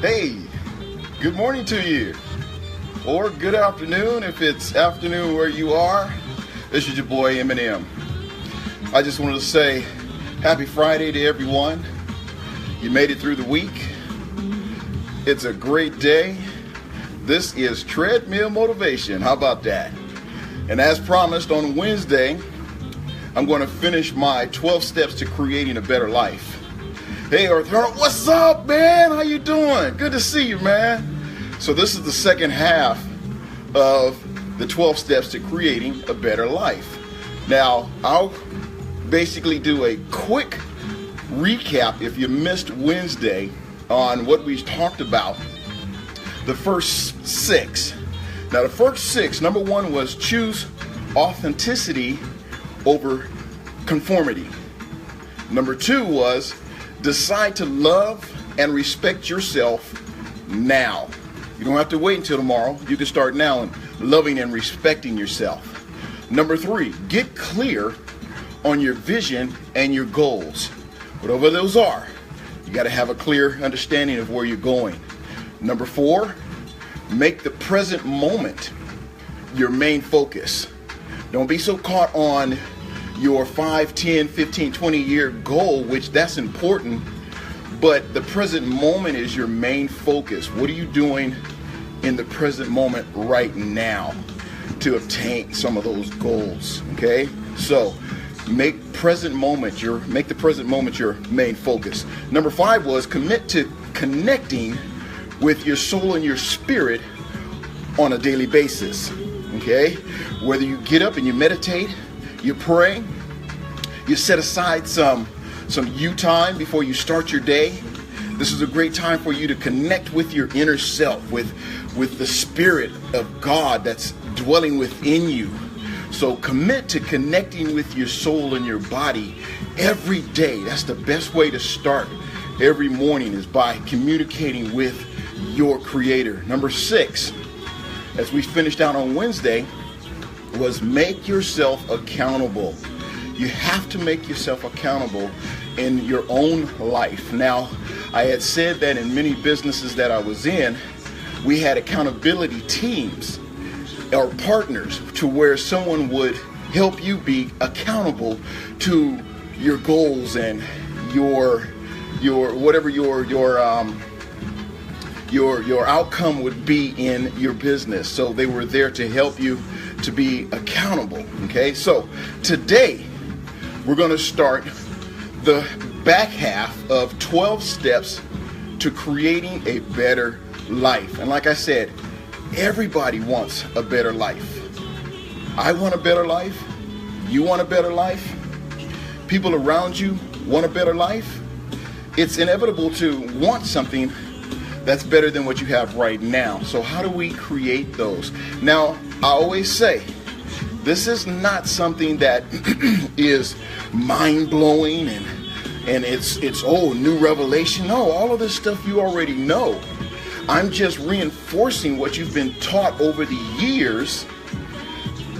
Hey, good morning to you, or good afternoon if it's afternoon where you are. This is your boy Eminem. I just wanted to say happy Friday to everyone. You made it through the week. It's a great day. This is Treadmill Motivation. How about that? And as promised, on Wednesday, I'm going to finish my 12 steps to creating a better life. Hey, Arthur, what's up, man? How you doing? Good to see you, man. So this is the second half of the 12 steps to creating a better life. Now, I'll basically do a quick recap if you missed Wednesday on what we talked about. The first six. Now, the first six, number one was choose authenticity over conformity. Number two was decide to love and respect yourself now. You don't have to wait until tomorrow. You can start now in loving and respecting yourself. Number three, get clear on your vision and your goals. Whatever those are, you got to have a clear understanding of where you're going. Number four, make the present moment your main focus. Don't be so caught on your 5, 10, 15, 20-year goal, which that's important, but the present moment is your main focus. What are you doing in the present moment right now to obtain some of those goals? Okay, so make the present moment your main focus. Number five was commit to connecting with your soul and your spirit on a daily basis. Okay, whether you get up and you meditate, you pray, you set aside some you time before you start your day. This is a great time for you to connect with your inner self, with the Spirit of God that's dwelling within you. So commit to connecting with your soul and your body every day. That's the best way to start every morning, is by communicating with your Creator. Number six, as we finished out on Wednesday, was make yourself accountable. You have to make yourself accountable in your own life. Now, I had said that in many businesses that I was in, we had accountability teams or partners to where someone would help you be accountable to your goals and your whatever your outcome would be in your business. So they were there to help you to be accountable. Okay, so today we're going to start the back half of 12 steps to creating a better life. And like I said, everybody wants a better life. I want a better life. You want a better life. People around you want a better life. It's inevitable to want something that's better than what you have right now. So how do we create those? Now, I always say, this is not something that is mind-blowing and it's new revelation. No, all of this stuff you already know. I'm just reinforcing what you've been taught over the years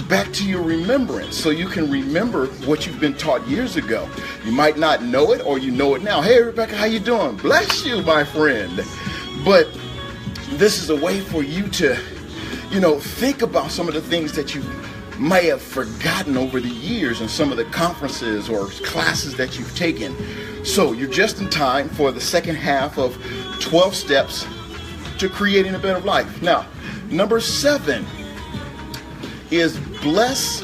back to your remembrance, so you can remember what you've been taught years ago. You might not know it, or you know it now. Hey, Rebecca, how you doing? Bless you, my friend. But this is a way for you to, think about some of the things that you may have forgotten over the years and some of the conferences or classes that you've taken. So you're just in time for the second half of 12 steps to creating a better life. Now, number 7 is bless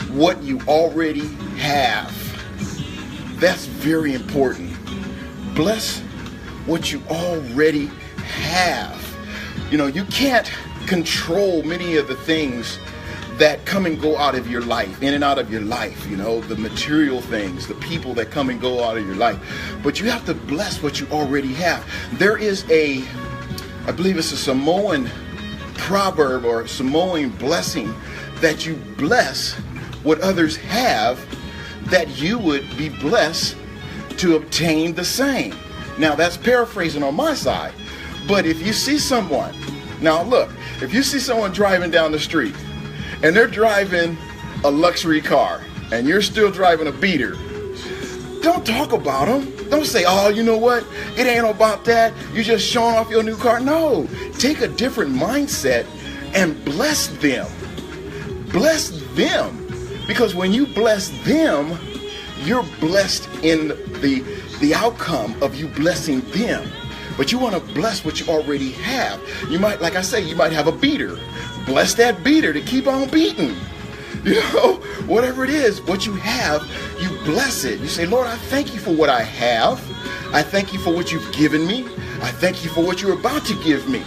what you already have. That's very important. Bless what you already have. You can't control many of the things that come and go out of your life, in and out of your life, the material things, the people that come and go out of your life. But you have to bless what you already have. There is I believe it's a Samoan proverb or Samoan blessing, that you bless what others have, that you would be blessed to obtain the same. Now, that's paraphrasing on my side. But if you see someone, now look, if you see someone driving down the street and they're driving a luxury car and you're still driving a beater, don't talk about them. Don't say, oh, you know what? It ain't about that. You're just showing off your new car. No, take a different mindset and bless them. Bless them. Because when you bless them, you're blessed in the outcome of you blessing them. But you want to bless what you already have. You might, like I say, you might have a beater. Bless that beater to keep on beating. You know, whatever it is, what you have, you bless it. You say, Lord, I thank you for what I have. I thank you for what you've given me. I thank you for what you're about to give me.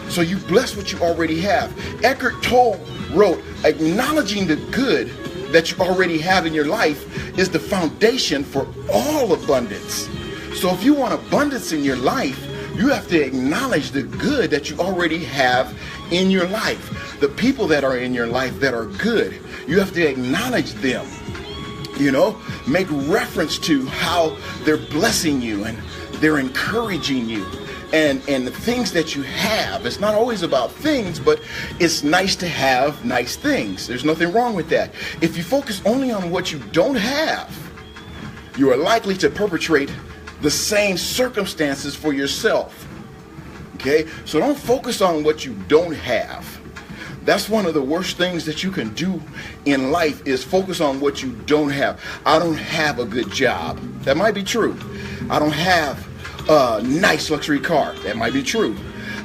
So you bless what you already have. Eckhart Tolle wrote, acknowledging the good that you already have in your life is the foundation for all abundance. So if you want abundance in your life, you have to acknowledge the good that you already have in your life. The people that are in your life that are good, you have to acknowledge them. You know, make reference to how they're blessing you and they're encouraging you. And the things that you have, it's not always about things, but it's nice to have nice things. There's nothing wrong with that. If you focus only on what you don't have, you are likely to perpetrate the same circumstances for yourself. Okay? So don't focus on what you don't have. That's one of the worst things that you can do in life, is focus on what you don't have. I don't have a good job. That might be true. I don't have a nice luxury car. That might be true.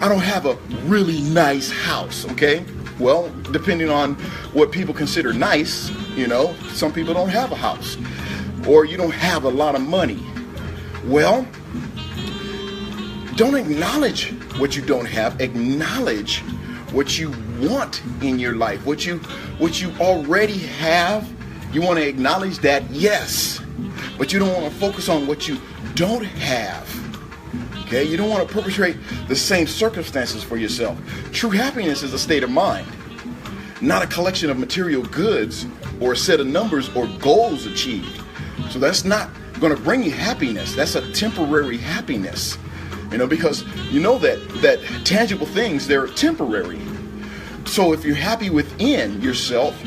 I don't have a really nice house. Okay? Well, depending on what people consider nice, you know, some people don't have a house. Or you don't have a lot of money. Well, don't acknowledge what you don't have. Acknowledge what you want in your life, what you already have. You want to acknowledge that, yes, but you don't want to focus on what you don't have. Okay, you don't want to perpetrate the same circumstances for yourself. True happiness is a state of mind, not a collection of material goods or a set of numbers or goals achieved. So that's not going to bring you happiness. That's a temporary happiness. You know, because you know that tangible things, they're temporary. So if you're happy within yourself,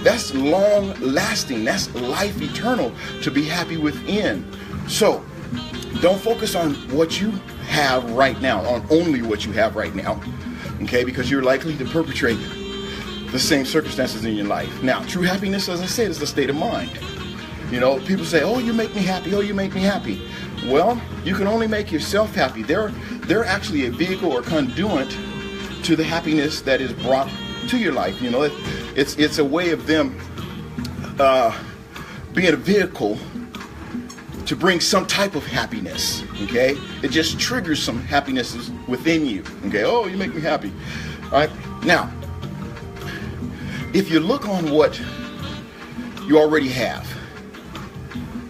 that's long lasting. That's life eternal, to be happy within. So don't focus on what you have right now, on only what you have right now. Okay, because you're likely to perpetrate the same circumstances in your life. Now, true happiness, as I said, is a state of mind. You know, people say, oh, you make me happy. Oh, you make me happy. Well, you can only make yourself happy. They're actually a vehicle or conduit to the happiness that is brought to your life. You know, it's a way of them being a vehicle to bring some type of happiness. Okay, it just triggers some happiness within you. Okay, oh, you make me happy. All right, now, if you look on what you already have,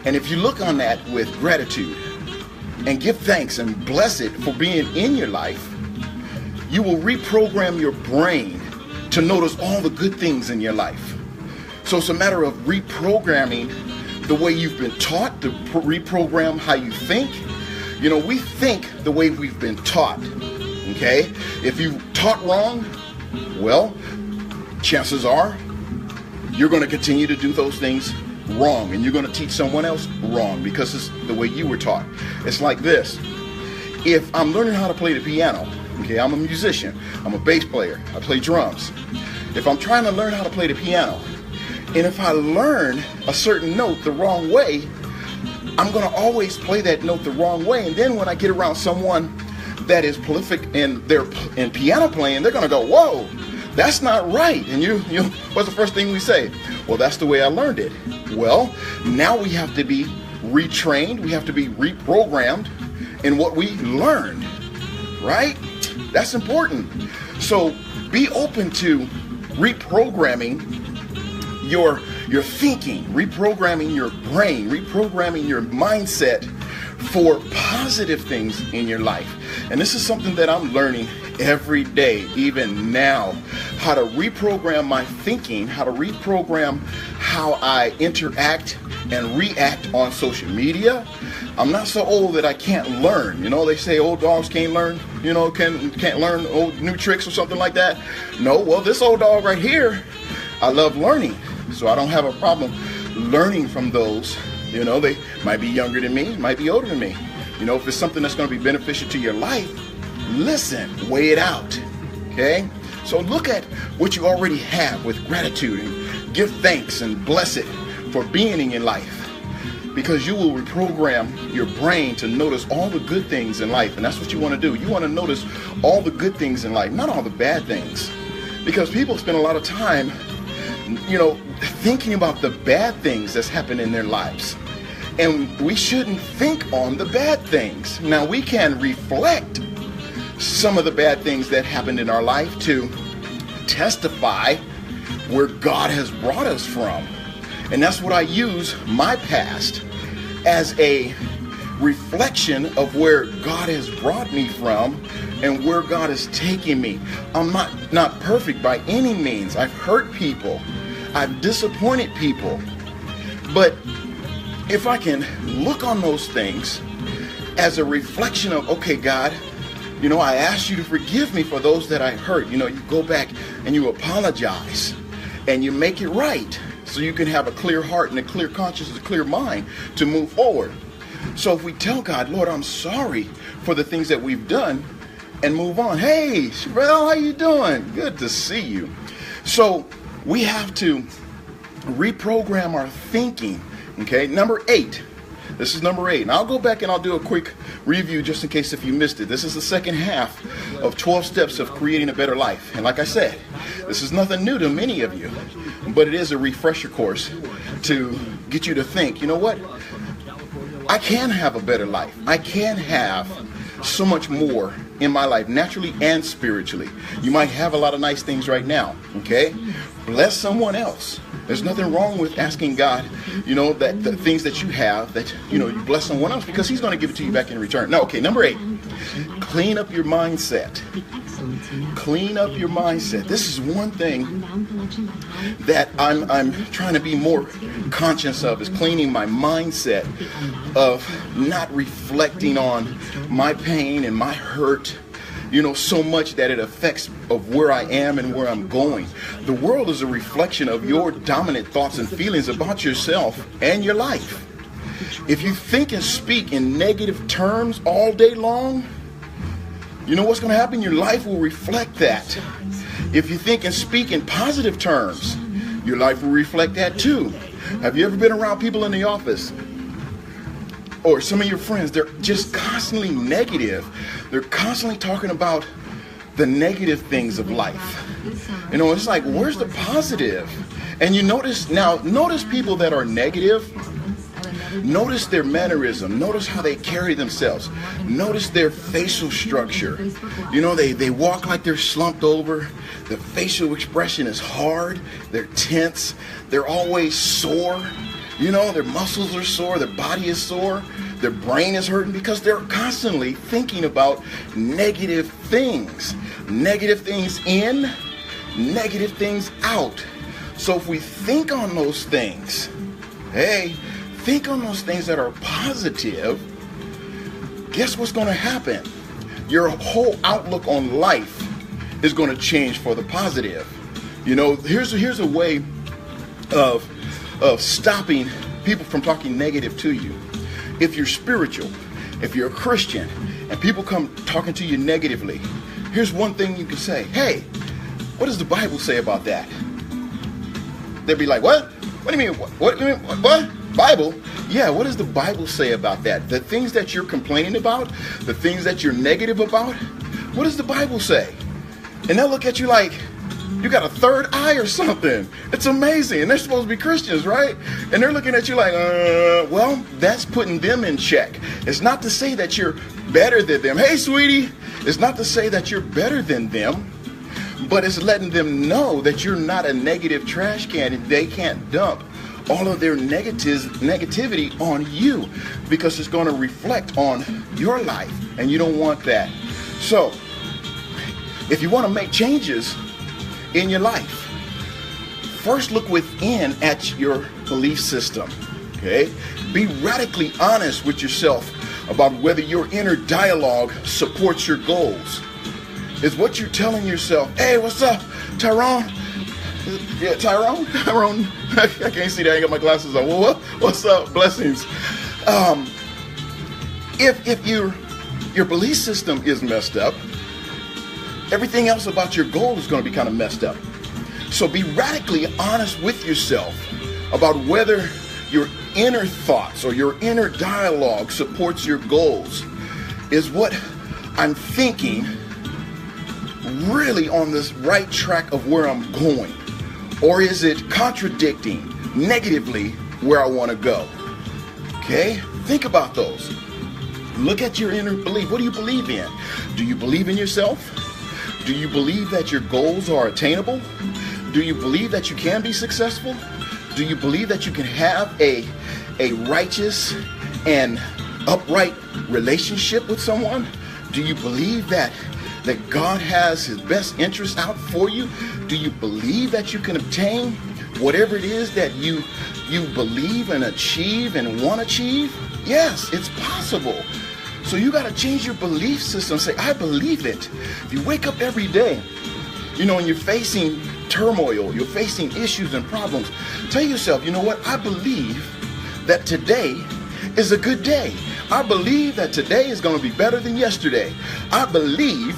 and if you look on that with gratitude and give thanks and bless it for being in your life, you will reprogram your brain to notice all the good things in your life. So it's a matter of reprogramming the way you've been taught, to reprogram how you think. You know, we think the way we've been taught. Okay? If you taught wrong, well, chances are you're going to continue to do those things wrong, and you're going to teach someone else wrong because it's the way you were taught. It's like this. If I'm learning how to play the piano, okay, I'm a musician, I'm a bass player, I play drums. If I'm trying to learn how to play the piano, and if I learn a certain note the wrong way, I'm going to always play that note the wrong way. And then when I get around someone that is prolific in piano playing, they're going to go, whoa, that's not right. And you what's the first thing we say? Well, that's the way I learned it. Well, now we have to be retrained. We have to be reprogrammed in what we learned, right? That's important. So be open to reprogramming your thinking, reprogramming your brain, reprogramming your mindset for positive things in your life. And this is something that I'm learning every day, even now, how to reprogram my thinking, how to reprogram how I interact and react on social media. I'm not so old that I can't learn. You know, they say old dogs can't learn, you know, can't learn old new tricks or something like that. No, well, this old dog right here, I love learning. So I don't have a problem learning from those You know, they might be younger than me, might be older than me. You know, if it's something that's going to be beneficial to your life, listen, weigh it out. Okay? So look at what you already have with gratitude and give thanks and bless it for being in your life. Because you will reprogram your brain to notice all the good things in life. And that's what you want to do. You want to notice all the good things in life, not all the bad things. Because people spend a lot of time, you know, thinking about the bad things that's happened in their lives. And we shouldn't think on the bad things. Now, we can reflect some of the bad things that happened in our life to testify where God has brought us from. And that's what I use my past as a reflection of where God has brought me from and where God is taking me. I'm not perfect by any means. I've hurt people. I've disappointed people. But if I can look on those things as a reflection of, okay, God, you know, I asked you to forgive me for those that I hurt. You know, you go back and you apologize and you make it right. So you can have a clear heart and a clear conscience and a clear mind to move forward. So if we tell God, Lord, I'm sorry for the things that we've done, and move on. Hey, Sherelle, how you doing? Good to see you. So we have to reprogram our thinking. Okay, number 8. This is number 8. And I'll go back and I'll do a quick review just in case if you missed it. This is the second half of 12 steps of creating a better life. And like I said, this is nothing new to many of you, but it is a refresher course to get you to think, you know what? I can have a better life. I can have so much more in my life, naturally and spiritually. You might have a lot of nice things right now, okay? Bless someone else. There's nothing wrong with asking God, you know, that the things that you have, that, you know, you bless someone else because he's going to give it to you back in return. No, okay, number 8, clean up your mindset. Clean up your mindset. This is one thing that I'm trying to be more conscious of, is cleaning my mindset of not reflecting on my pain and my hurt, you know, so much that it affects of where I am and where I'm going. The world is a reflection of your dominant thoughts and feelings about yourself and your life. If you think and speak in negative terms all day long, you know what's going to happen? Your life will reflect that. If you think and speak in positive terms, your life will reflect that too. Have you ever been around people in the office or some of your friends? They're just constantly negative. They're constantly talking about the negative things of life. You know, it's like, where's the positive? And you notice people that are negative. Notice their mannerism. Notice how they carry themselves. Notice their facial structure. You know, they walk like they're slumped over. The facial expression is hard. They're tense. They're always sore. You know, their muscles are sore. Their body is sore. Their brain is hurting because they're constantly thinking about negative things. Negative things in, negative things out. So if we think on those things, hey, think on those things that are positive, guess what's going to happen? Your whole outlook on life is going to change for the positive. You know, here's a way of stopping people from talking negative to you. If you're spiritual, if you're a Christian, and people come talking to you negatively, here's one thing you can say. Hey, what does the Bible say about that? They'd be like, what? What do you mean? What? Bible? Yeah, what does the Bible say about that? The things that you're complaining about, the things that you're negative about, what does the Bible say? And they'll look at you like, you got a third eye or something. It's amazing. And they're supposed to be Christians, right? And they're looking at you like, well, that's putting them in check. It's not to say that you're better than them. Hey, sweetie, it's not to say that you're better than them, but it's letting them know that you're not a negative trash can and they can't dump all of their negativity on you, because it's going to reflect on your life, and you don't want that. So if you want to make changes in your life, first look within at your belief system. Okay, be radically honest with yourself about whether your inner dialogue supports your goals. Is what you're telling yourself, hey, what's up, Tyrone? Yeah, Tyrone. I can't see that. I ain't got my glasses on. Well, what's up? Blessings. If your belief system is messed up, everything else about your goal is going to be kind of messed up. So be radically honest with yourself about whether your inner thoughts or your inner dialogue supports your goals. Is what I'm thinking really on this right track of where I'm going? Or is it contradicting negatively where I want to go? Okay? Think about those. Look at your inner belief. What do you believe in? Do you believe in yourself? Do you believe that your goals are attainable? Do you believe that you can be successful? Do you believe that you can have a righteous and upright relationship with someone? Do you believe that God has his best interest out for you? Do you believe that you can obtain whatever it is that you believe and achieve and want to achieve? Yes, it's possible. So you got to change your belief system. Say, I believe it. If you wake up every day, and you're facing turmoil, you're facing issues and problems, tell yourself, you know what? I believe that today is a good day. I believe that today is going to be better than yesterday. I believe.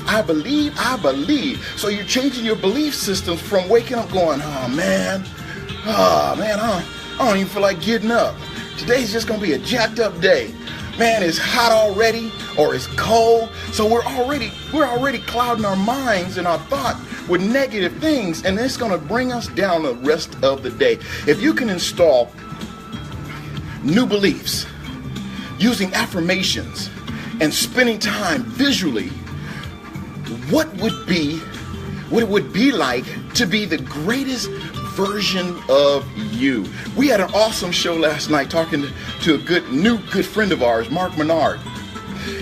So you're changing your belief systems from waking up going, oh man, I don't even feel like getting up. Today's just going to be a jacked up day. Man, it's hot already, or it's cold. So we're already clouding our minds and our thought with negative things, and it's going to bring us down the rest of the day. If you can install new beliefs using affirmations and spending time visually, what it would be like to be the greatest version of you. We had an awesome show last night talking to a good friend of ours, Mark Menard.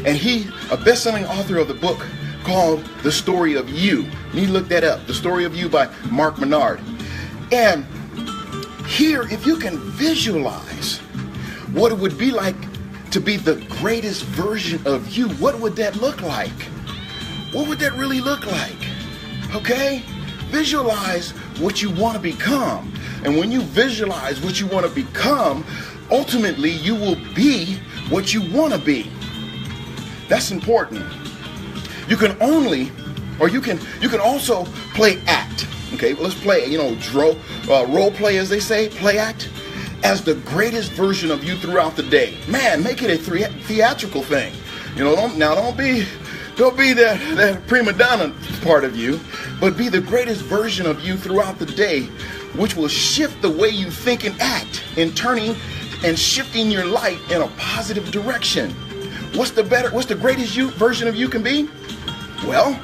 And he, a best-selling author of the book called The Story of You. You need to look that up, The Story of You by Mark Menard. And here, if you can visualize what it would be like to be the greatest version of you, what would that look like? What would that really look like? Okay? Visualize what you want to become. And when you visualize what you want to become, ultimately you will be what you want to be. That's important. You can also play act. Okay, let's play, role play, as they say, play act as the greatest version of you throughout the day. Man, make it a theatrical thing. Don't be that prima donna part of you, but be the greatest version of you throughout the day, which will shift the way you think and act, in turning and shifting your life in a positive direction. What's the greatest version of you can be? Well,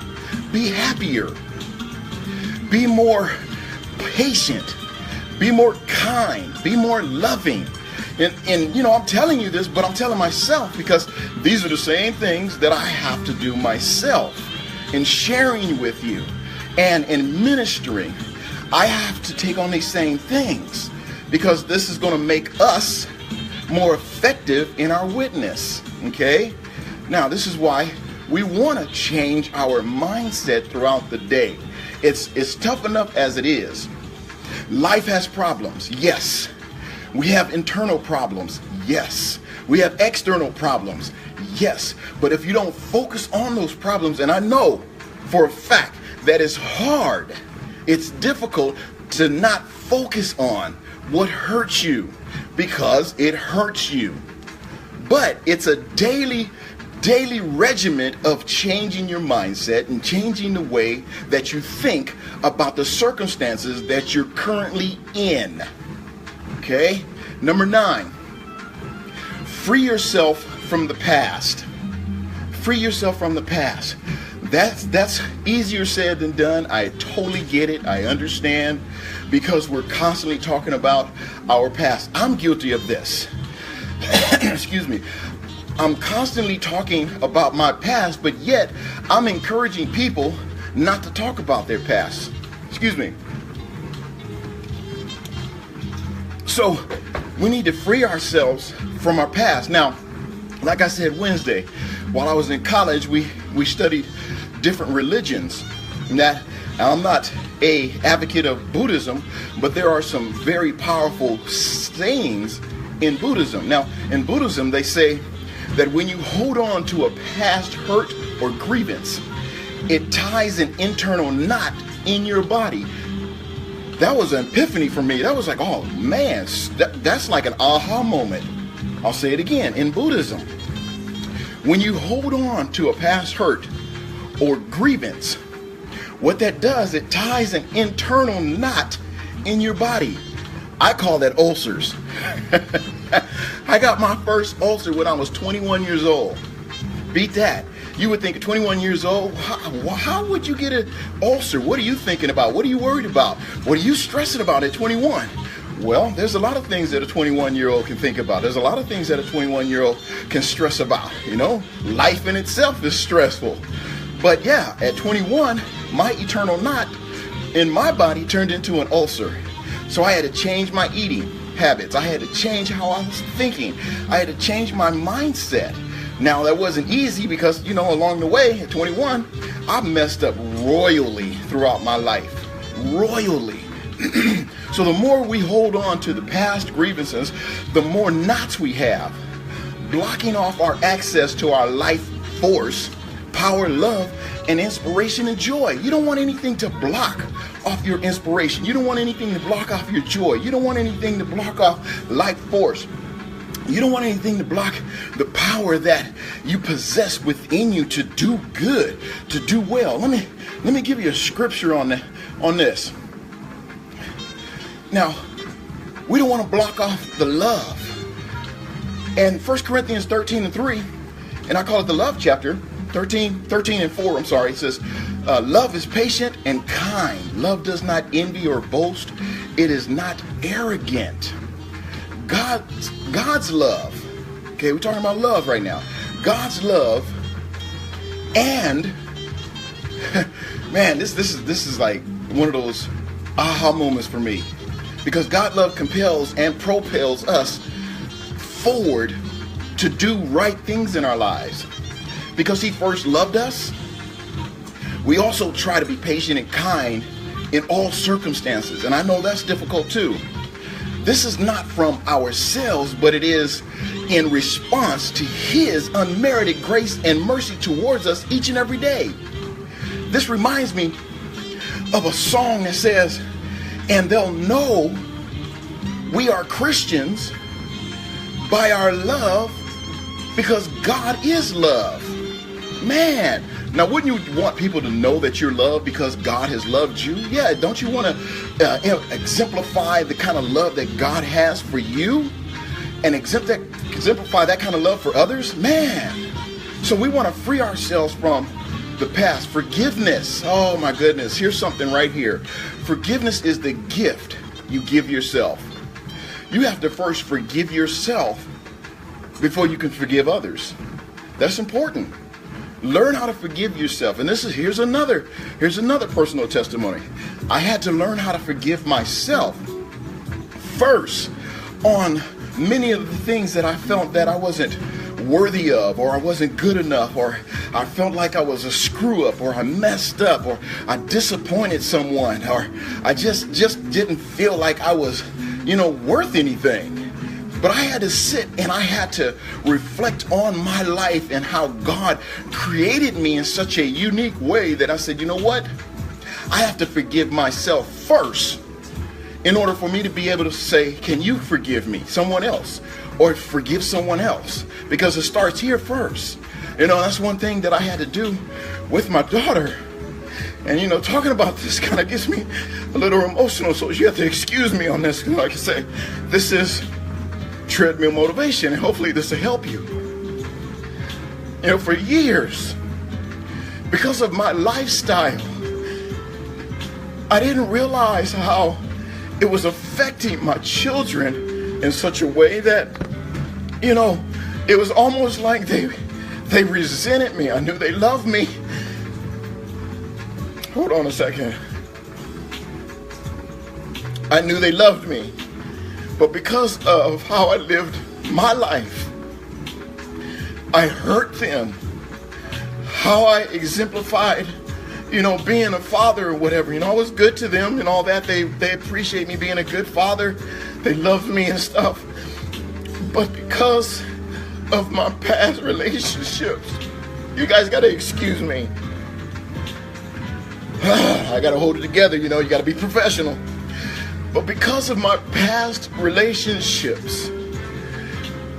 be happier, be more patient, be more kind, be more loving. And I'm telling you this, but I'm telling myself, because these are the same things that I have to do myself in sharing with you and in ministering. I have to take on these same things, because this is going to make us more effective in our witness. Okay? Now, this is why we want to change our mindset throughout the day. It's tough enough as it is. Life has problems. Yes. We have internal problems. Yes. We have external problems. Yes. But if you don't focus on those problems, and I know for a fact that it's hard, it's difficult to not focus on what hurts you, because it hurts you. But it's a daily regimen of changing your mindset and changing the way that you think about the circumstances that you're currently in. Okay? Number 9, free yourself from the past. Free yourself from the past. That's easier said than done. I totally get it. I understand, because we're constantly talking about our past. I'm guilty of this. Excuse me. I'm constantly talking about my past, but yet I'm encouraging people not to talk about their past. Excuse me. So we need to free ourselves from our past. Now, like I said Wednesday, while I was in college, we studied different religions. And that I'm not a advocate of Buddhism, but there are some very powerful sayings in Buddhism. Now, in Buddhism, they say that when you hold on to a past hurt or grievance, it ties an internal knot in your body. That was an epiphany for me. That was like, oh man, that's like an aha moment. I'll say it again. In Buddhism, when you hold on to a past hurt or grievance, what that does, it ties an internal knot in your body. I call that ulcers. I got my first ulcer when I was 21 years old. Beat that. You would think at 21 years old, how would you get an ulcer? What are you thinking about? What are you worried about? What are you stressing about at 21? Well, there's a lot of things that a 21-year-old can think about. There's a lot of things that a 21-year-old can stress about. You know, life in itself is stressful. But yeah, at 21, my eternal knot in my body turned into an ulcer. So I had to change my eating habits. I had to change how I was thinking. I had to change my mindset. Now, that wasn't easy because, you know, along the way at 21, I messed up royally throughout my life. Royally. So the more we hold on to the past grievances, the more knots we have, blocking off our access to our life force, power, love, and inspiration and joy. You don't want anything to block off your inspiration. You don't want anything to block off your joy. You don't want anything to block off life force. You don't want anything to block the power that you possess within you to do good, to do well. Let me give you a scripture on this. Now, we don't want to block off the love. And 1 Corinthians 13:3, and I call it the love chapter, 13:4, I'm sorry, it says, love is patient and kind. Love does not envy or boast. It is not arrogant. God's love. Okay, we're talking about love right now. God's love, and man, this is like one of those aha moments for me, because God's love compels and propels us forward to do right things in our lives. Because He first loved us, we also try to be patient and kind in all circumstances, and I know that's difficult too. This is not from ourselves, but it is in response to His unmerited grace and mercy towards us each and every day. This reminds me of a song that says, and they'll know we are Christians by our love, because God is love. Man, now wouldn't you want people to know that you're loved because God has loved you? Yeah, don't you want to exemplify the kind of love that God has for you, and exemplify that kind of love for others? Man, so we want to free ourselves from the past. Forgiveness. Oh my goodness, here's something right here. Forgiveness is the gift you give yourself. You have to first forgive yourself before you can forgive others. That's important. Learn how to forgive yourself. And here's another personal testimony. I had to learn how to forgive myself first on many of the things that I felt that I wasn't worthy of, or I wasn't good enough, or I felt like I was a screw up, or I messed up, or I disappointed someone, or I just didn't feel like I was, worth anything. But I had to sit and I had to reflect on my life and how God created me in such a unique way that I said, you know what? I have to forgive myself first in order for me to be able to say, can you forgive me, someone else, or forgive someone else? Because it starts here first. That's one thing that I had to do with my daughter. And, talking about this kind of gets me a little emotional, so you have to excuse me on this. Like I say, this is treadmill motivation, and hopefully this will help you. For years, because of my lifestyle, I didn't realize how it was affecting my children in such a way that, it was almost like they resented me. I knew they loved me. Hold on a second. I knew they loved me. But because of how I lived my life, I hurt them. How I exemplified being a father or whatever. I was good to them and all that. They appreciate me being a good father. They love me and stuff. But because of my past relationships, you guys got to excuse me. I got to hold it together. You got to be professional. But because of my past relationships,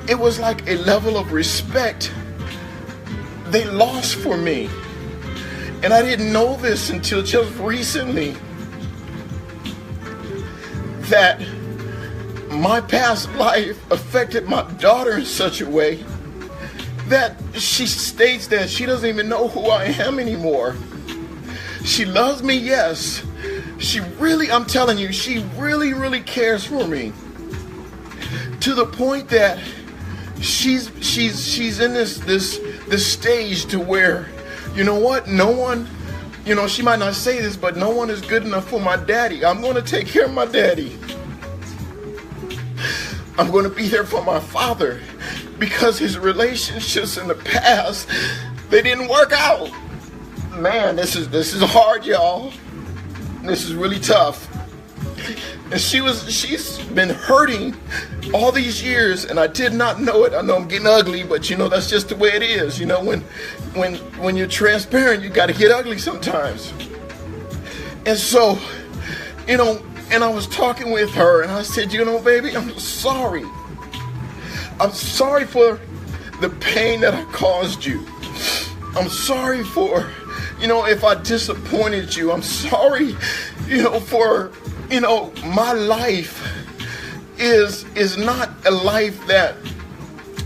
it was like a level of respect they lost for me. And I didn't know this until just recently, that my past life affected my daughter in such a way that she states that she doesn't even know who I am anymore. She loves me, yes. I'm telling you, she really, really cares for me. To the point that she's in this stage to where, no one, she might not say this, but no one is good enough for my daddy. I'm going to take care of my daddy. I'm going to be there for my father, because his relationships in the past, they didn't work out. Man, this is hard, y'all. This is really tough. And she's been hurting all these years, and I did not know it. I know I'm getting ugly, but that's just the way it is. When you're transparent, you got to get ugly sometimes. And so, and I was talking with her, and I said, baby, I'm sorry. I'm sorry for the pain that I caused you. I'm sorry for, if I disappointed you. I'm sorry, for, my life is not a life that,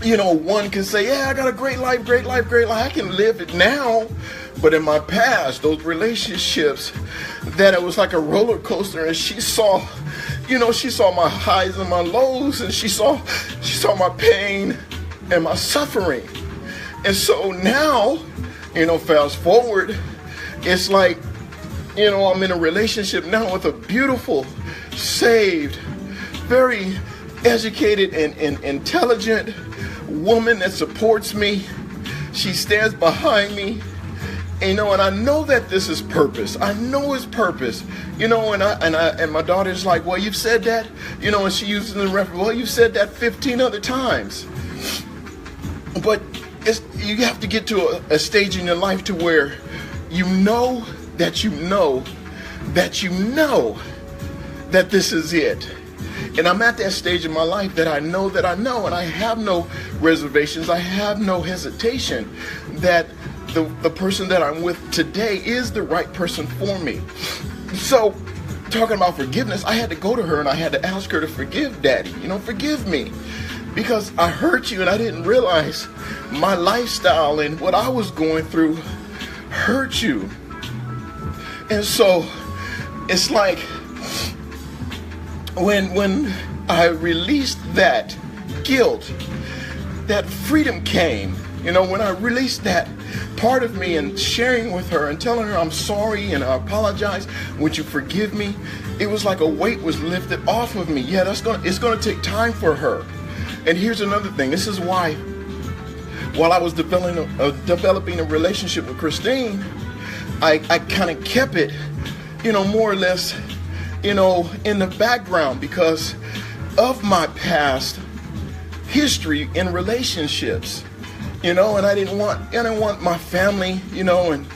one can say, yeah, I got a great life. I can live it now. But in my past, those relationships, that it was like a roller coaster, and she saw my highs and my lows, and she saw my pain and my suffering. And so now, fast forward, it's like, I'm in a relationship now with a beautiful, saved, very educated and intelligent woman that supports me. She stands behind me. And I know that this is purpose. I know it's purpose. And my daughter's like, well, you've said that, and she uses the reference, well, you've said that 15 other times. But you have to get to a stage in your life to where that this is it. And I'm at that stage in my life that I know, and I have no reservations. I have no hesitation that the person that I'm with today is the right person for me. So, talking about forgiveness, I had to go to her and I had to ask her to forgive Daddy. Forgive me. Because I hurt you and I didn't realize my lifestyle and what I was going through hurt you. And so, it's like, when I released that guilt, that freedom came. When I released that part of me and sharing with her and telling her I'm sorry and I apologize, would you forgive me? It was like a weight was lifted off of me. Yeah, it's gonna take time for her. And here's another thing. This is why, while I was developing a relationship with Christine, I kind of kept it, more or less, in the background because of my past history in relationships. And I didn't want my family, and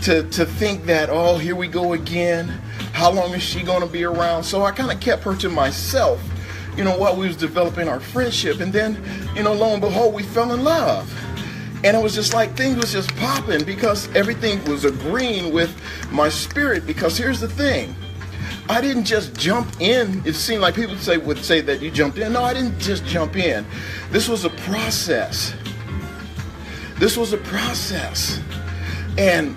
to think that, oh, here we go again. How long is she going to be around? So I kind of kept her to myself, while we was developing our friendship. And then, lo and behold, we fell in love. And it was just like things was just popping because everything was agreeing with my spirit. Because here's the thing. I didn't just jump in. It seemed like people would say that you jumped in. No, I didn't just jump in. This was a process. And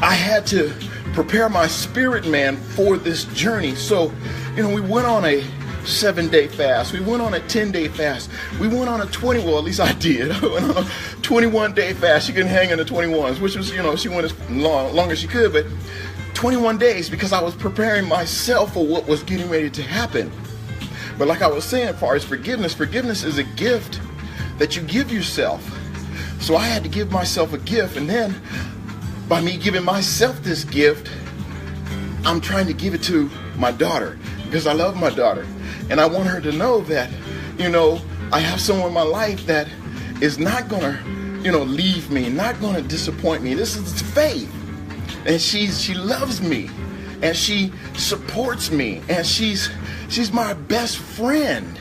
I had to prepare my spirit, man, for this journey. So, we went on a 7-day fast. We went on a 10-day fast. We went on a at least I did. I went on a 21-day fast. She couldn't hang in the 21s, which was, she went as long as she could, but 21 days because I was preparing myself for what was getting ready to happen. But like I was saying, as far as forgiveness is a gift that you give yourself. So I had to give myself a gift, and then by me giving myself this gift, I'm trying to give it to my daughter because I love my daughter. And I want her to know that, I have someone in my life that is not going to, leave me, not going to disappoint me. This is Faith. And she loves me, and she supports me, and she's my best friend.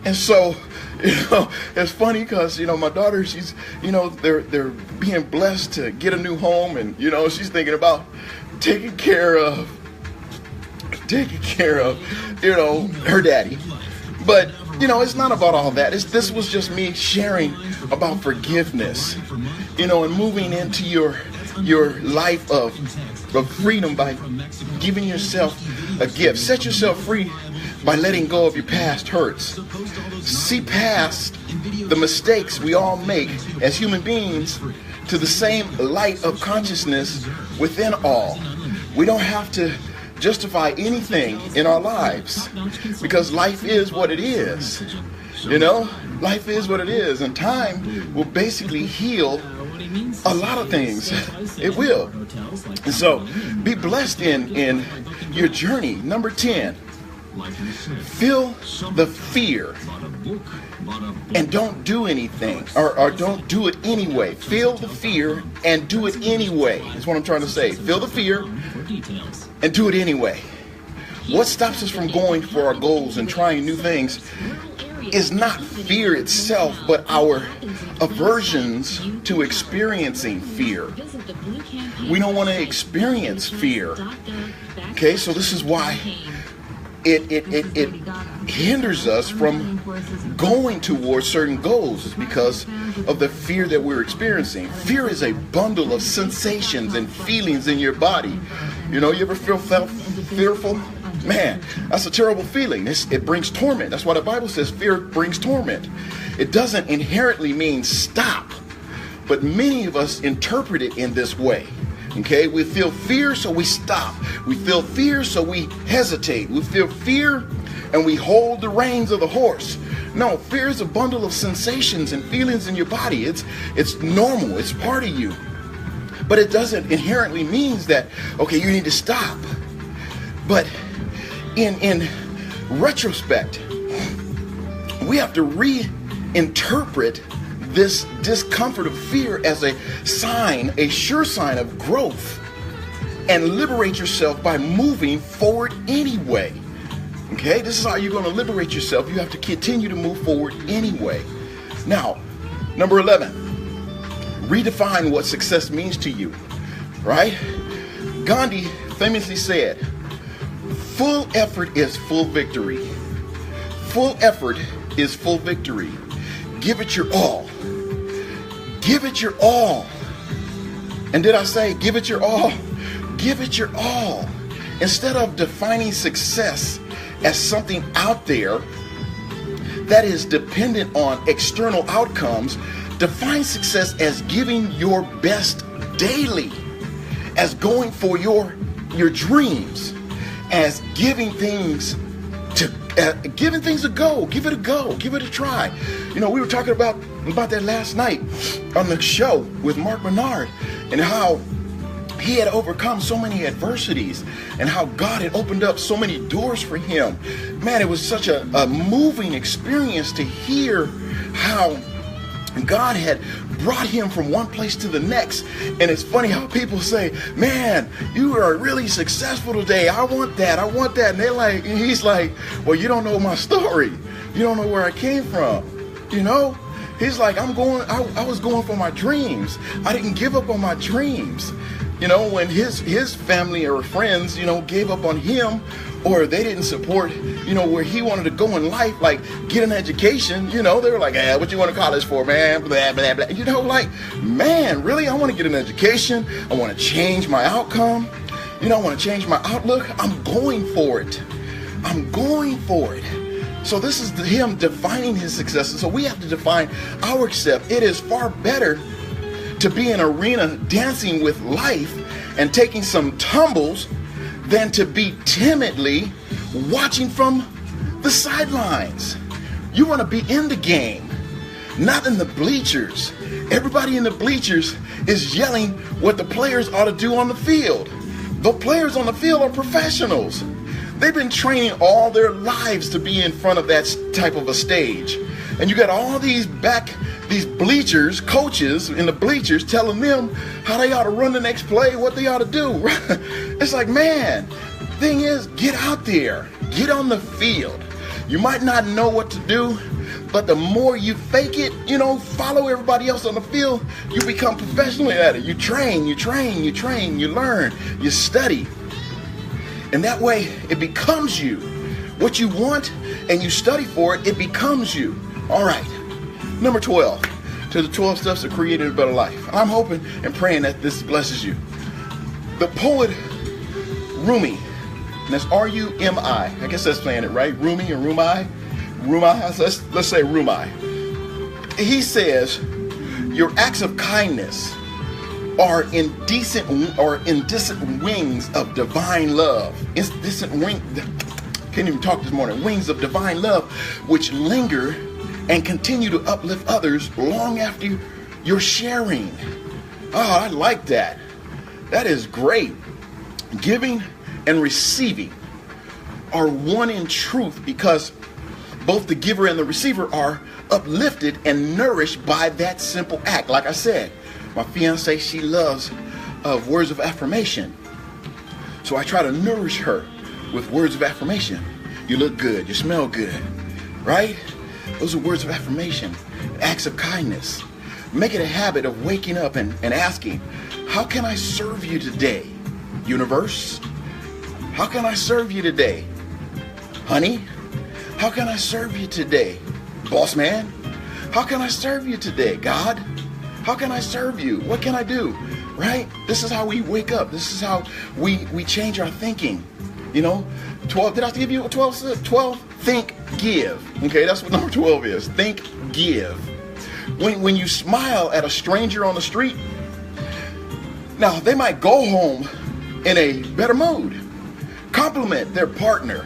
And so, it's funny because, my daughter, she's, they're being blessed to get a new home, and, she's thinking about taking care of, her daddy. But, it's not about all that. This was just me sharing about forgiveness, and moving into your life of freedom by giving yourself a gift. Set yourself free by letting go of your past hurts. See past the mistakes we all make as human beings to the same light of consciousness within all. We don't have to justify anything in our lives because life is what it is. Life is what it is, and time will basically heal a lot of things. It will. And so be blessed in your journey. Number 10, feel the fear and don't do anything, or don't do it anyway. Feel the fear and do it anyway. That's what I'm trying to say. Feel the fear and do it anyway. What stops us from going for our goals and trying new things is not fear itself, but our aversions to experiencing fear. We don't want to experience fear. Okay, so this is why it hinders us from going towards certain goals, is because of the fear that we're experiencing. Fear is a bundle of sensations and feelings in your body. You ever felt fearful? Man, that's a terrible feeling. It brings torment. That's why the Bible says fear brings torment. It doesn't inherently mean stop, but many of us interpret it in this way. Okay, we feel fear, so we stop. We feel fear, so we hesitate. We feel fear, and we hold the reins of the horse. No, fear is a bundle of sensations and feelings in your body. It's normal. It's part of you. But it doesn't inherently means that, okay, you need to stop. But in retrospect, we have to reinterpret this discomfort of fear as a sign, a sure sign of growth, and liberate yourself by moving forward anyway. Okay, this is how you're going to liberate yourself. You have to continue to move forward anyway. Now, number 11, redefine what success means to you, right? Gandhi famously said, full effort is full victory. Full effort is full victory. Give it your all. Give it your all. And did I say give it your all? Give it your all. Instead of defining success as something out there that is dependent on external outcomes, define success as giving your best daily, as going for your dreams, as giving things a go. Give it a go. Give it a try. We were talking about that last night on the show with Mark Bernard, and how he had overcome so many adversities and how God had opened up so many doors for him. Man, it was such a moving experience to hear how God had brought him from one place to the next. And it's funny how people say, man, you are really successful today. I want that. And he's like, well, you don't know my story. You don't know where I came from. He's like, I was going for my dreams. I didn't give up on my dreams. When his family or friends, gave up on him, or they didn't support, where he wanted to go in life, like get an education, they were like, what you want to college for, man, blah, blah, blah. Man, really, I want to get an education. I want to change my outcome. I want to change my outlook. I'm going for it. So this is him defining his success. And so we have to define our success. It is far better to be in an arena dancing with life and taking some tumbles than to be timidly watching from the sidelines. You want to be in the game. not in the bleachers. Everybody in the bleachers is yelling what the players ought to do on the field. The players on the field are professionals. They've been training all their lives to be in front of that type of a stage. And you got all these bleachers, coaches in the bleachers telling them how they ought to run the next play, what they ought to do. It's like, man, thing is, get out there, get on the field. You might not know what to do, but the more you fake it, follow everybody else on the field, you become professional at it. You train, you learn, you study. And that way, it becomes you. What you want and you study for it, it becomes you. All right, number 12, to the 12 steps of creating a better life. I'm hoping and praying that this blesses you. The poet Rumi, and that's Rumi. I guess that's saying it right. Rumi or Rumi? Let's say Rumi. He says, your acts of kindness are indecent wings of divine love. Can't even talk this morning. Wings of divine love, which linger and continue to uplift others long after you're sharing. Oh, I like that. That is great. Giving and receiving are one in truth, because both the giver and the receiver are uplifted and nourished by that simple act. Like I said, my fiance, she loves words of affirmation. So I try to nourish her with words of affirmation. You look good, you smell good, right? Those are words of affirmation, acts of kindness. Make it a habit of waking up and asking, how can I serve you today, universe? How can I serve you today, honey? How can I serve you today, boss man? How can I serve you today, God? How can I serve you? What can I do? Right? This is how we wake up. This is how we change our thinking. 12, did I give you a 12? 12, think, give. Okay, that's what number 12 is. Think, give. When you smile at a stranger on the street, now they might go home in a better mood. Compliment their partner,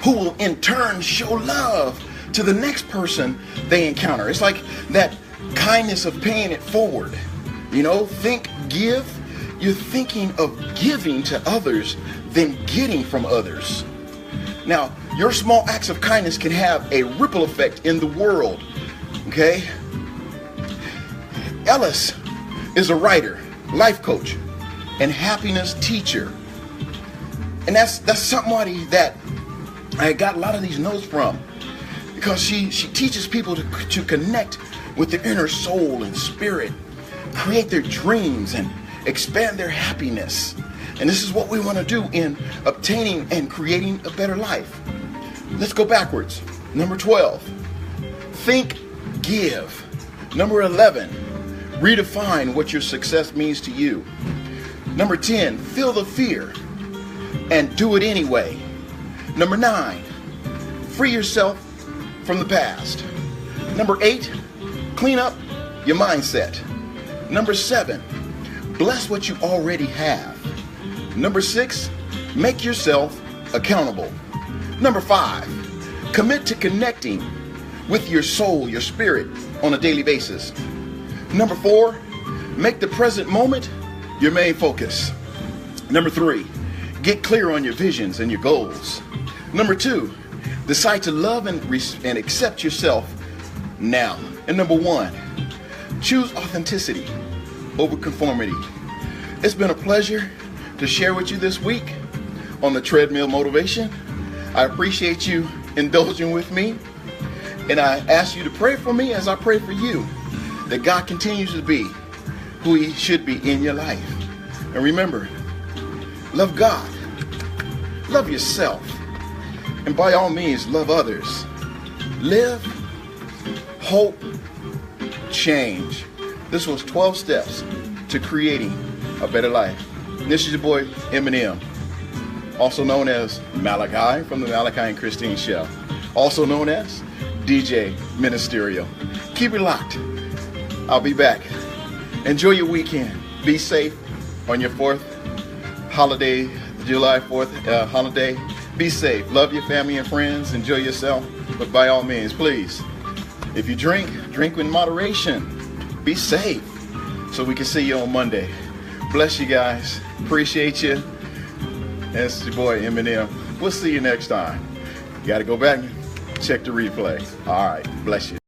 who will in turn show love to the next person they encounter. It's like that kindness of paying it forward. Think, give. You're thinking of giving to others than getting from others. Now, your small acts of kindness can have a ripple effect in the world. Okay? Ellis is a writer, life coach, and happiness teacher. And that's somebody that I got a lot of these notes from, because she teaches people to connect with their inner soul and spirit, create their dreams, and expand their happiness. And this is what we want to do in obtaining and creating a better life. Let's go backwards. Number 12, think, give. Number 11, redefine what your success means to you. Number 10, feel the fear and do it anyway. Number 9, free yourself from the past. Number 8, clean up your mindset. Number 7, bless what you already have. Number 6, make yourself accountable. Number 5, commit to connecting with your soul, your spirit on a daily basis. Number 4, make the present moment your main focus. Number 3, get clear on your visions and your goals. Number 2, decide to love and accept yourself now. And number 1, choose authenticity over conformity. It's been a pleasure to share with you this week on the Treadmill Motivation. I appreciate you indulging with me, and I ask you to pray for me as I pray for you, that God continues to be who He should be in your life. And remember, love God, love yourself, and by all means, love others. Live, hope, change. This was 12 steps to creating a better life. This is your boy, Eminem, also known as Malachi from the Malachi and Christine Show, also known as DJ Ministerial. Keep it locked. I'll be back. Enjoy your weekend. Be safe on your 4th holiday, July 4th holiday. Be safe. Love your family and friends. Enjoy yourself. But by all means, please If you drink, drink in moderation. Be safe so we can see you on Monday. Bless you guys. Appreciate you. That's your boy Eminem. We'll see you next time. You got to go back and check the replay. All right. Bless you.